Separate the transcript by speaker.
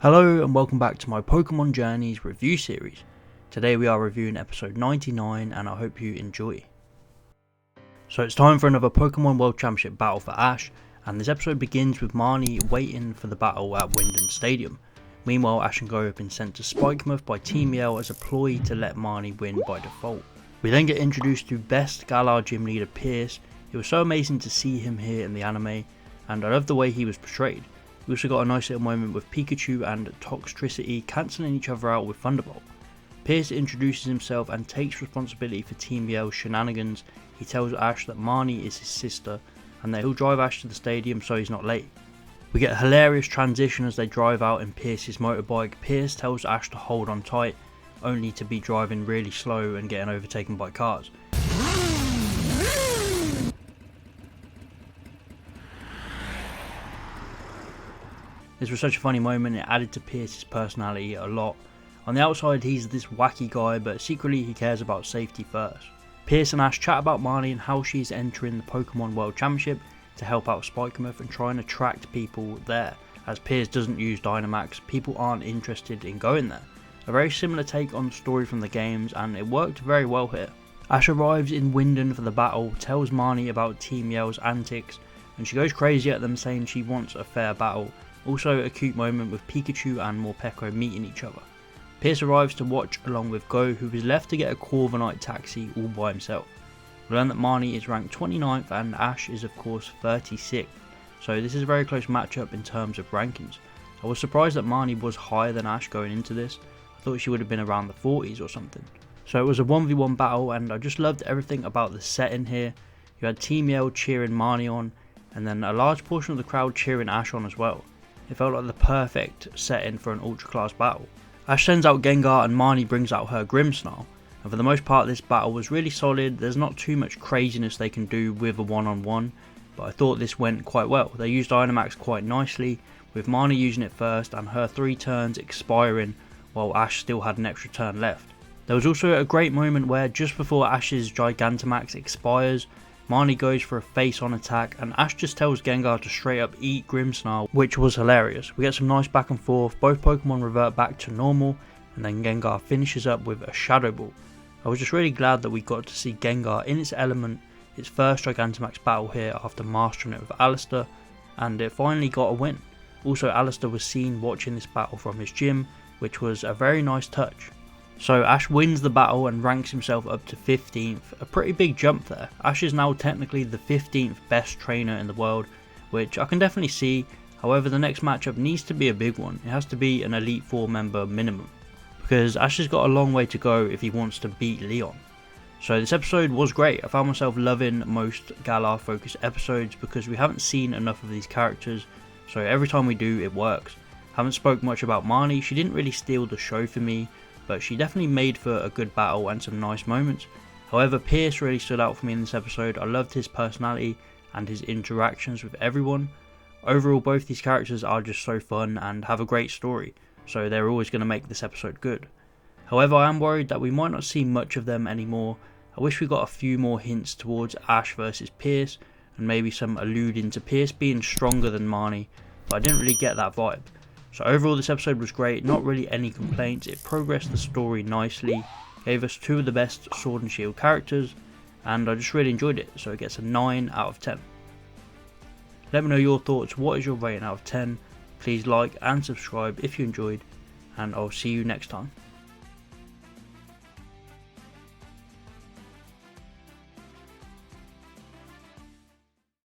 Speaker 1: Hello and welcome back to my Pokemon Journeys review series. Today we are reviewing episode 99 and I hope you enjoy. So it's time for another Pokemon World Championship battle for Ash, and this episode begins with Marnie waiting for the battle at Wyndon Stadium. Meanwhile, Ash and Go have been sent to Spikemuth by Team Yell as a ploy to let Marnie win by default. We then get introduced to Best Galar Gym Leader Pierce. It was so amazing to see him here in the anime, and I love the way he was portrayed. We also got a nice little moment with Pikachu and Toxtricity cancelling each other out with Thunderbolt. Pierce introduces himself and takes responsibility for Team Yell's shenanigans. He tells Ash that Marnie is his sister and that he'll drive Ash to the stadium so he's not late. We get a hilarious transition as they drive out in Pierce's motorbike. Pierce tells Ash to hold on tight, only to be driving really slow and getting overtaken by cars. This was such a funny moment, it added to Pierce's personality a lot. On the outside he's this wacky guy, but secretly he cares about safety first. Pierce and Ash chat about Marnie and how she's entering the Pokemon World Championship to help out Spikemuth and try and attract people there. As Pierce doesn't use Dynamax, people aren't interested in going there. A very similar take on the story from the games, and it worked very well here. Ash arrives in Wyndon for the battle, tells Marnie about Team Yell's antics, and she goes crazy at them saying she wants a fair battle. Also a cute moment with Pikachu and Morpeko meeting each other. Pierce arrives to watch along with Go, who is left to get a Corviknight taxi all by himself. We learn that Marnie is ranked 29th and Ash is of course 36th, so this is a very close matchup in terms of rankings. I was surprised that Marnie was higher than Ash going into this. I thought she would have been around the 40s or something. So it was a 1v1 battle and I just loved everything about the setting here. You had Team Yell cheering Marnie on, and then a large portion of the crowd cheering Ash on as well. It felt like the perfect setting for an ultra class battle. Ash sends out Gengar and Marnie brings out her Grimmsnarl, and for the most part this battle was really solid. There's not too much craziness they can do with a one-on-one, but I thought this went quite well. They used Dynamax quite nicely, with Marnie using it first and her 3 turns expiring while Ash still had an extra turn left. There was also a great moment where just before Ash's Gigantamax expires, Marnie goes for a face-on attack and Ash just tells Gengar to straight up eat Grimmsnarl, which was hilarious. We get some nice back and forth, both Pokemon revert back to normal, and then Gengar finishes up with a Shadow Ball. I was just really glad that we got to see Gengar in its element, its first Gigantamax battle here after mastering it with Alistair, and it finally got a win. Also Alistair was seen watching this battle from his gym, which was a very nice touch. So Ash wins the battle and ranks himself up to 15th, a pretty big jump there. Ash is now technically the 15th best trainer in the world, which I can definitely see. However, the next matchup needs to be a big one. It has to be an Elite 4 member minimum, because Ash has got a long way to go if he wants to beat Leon. So this episode was great. I found myself loving most Galar focused episodes because we haven't seen enough of these characters, so every time we do it works. Haven't spoke much about Marnie. She didn't really steal the show for me, but she definitely made for a good battle and some nice moments. However, Pierce really stood out for me in this episode. I loved his personality and his interactions with everyone. Overall, both these characters are just so fun and have a great story, so they're always going to make this episode good. However, I am worried that we might not see much of them anymore. I wish we got a few more hints towards Ash versus Pierce, and maybe some alluding to Pierce being stronger than Marnie, but I didn't really get that vibe. So overall this episode was great, not really any complaints. It progressed the story nicely, gave us 2 of the best Sword and Shield characters, and I just really enjoyed it, so it gets a 9 out of 10. Let me know your thoughts. What is your rating out of 10? Please like and subscribe if you enjoyed, and I'll see you next time.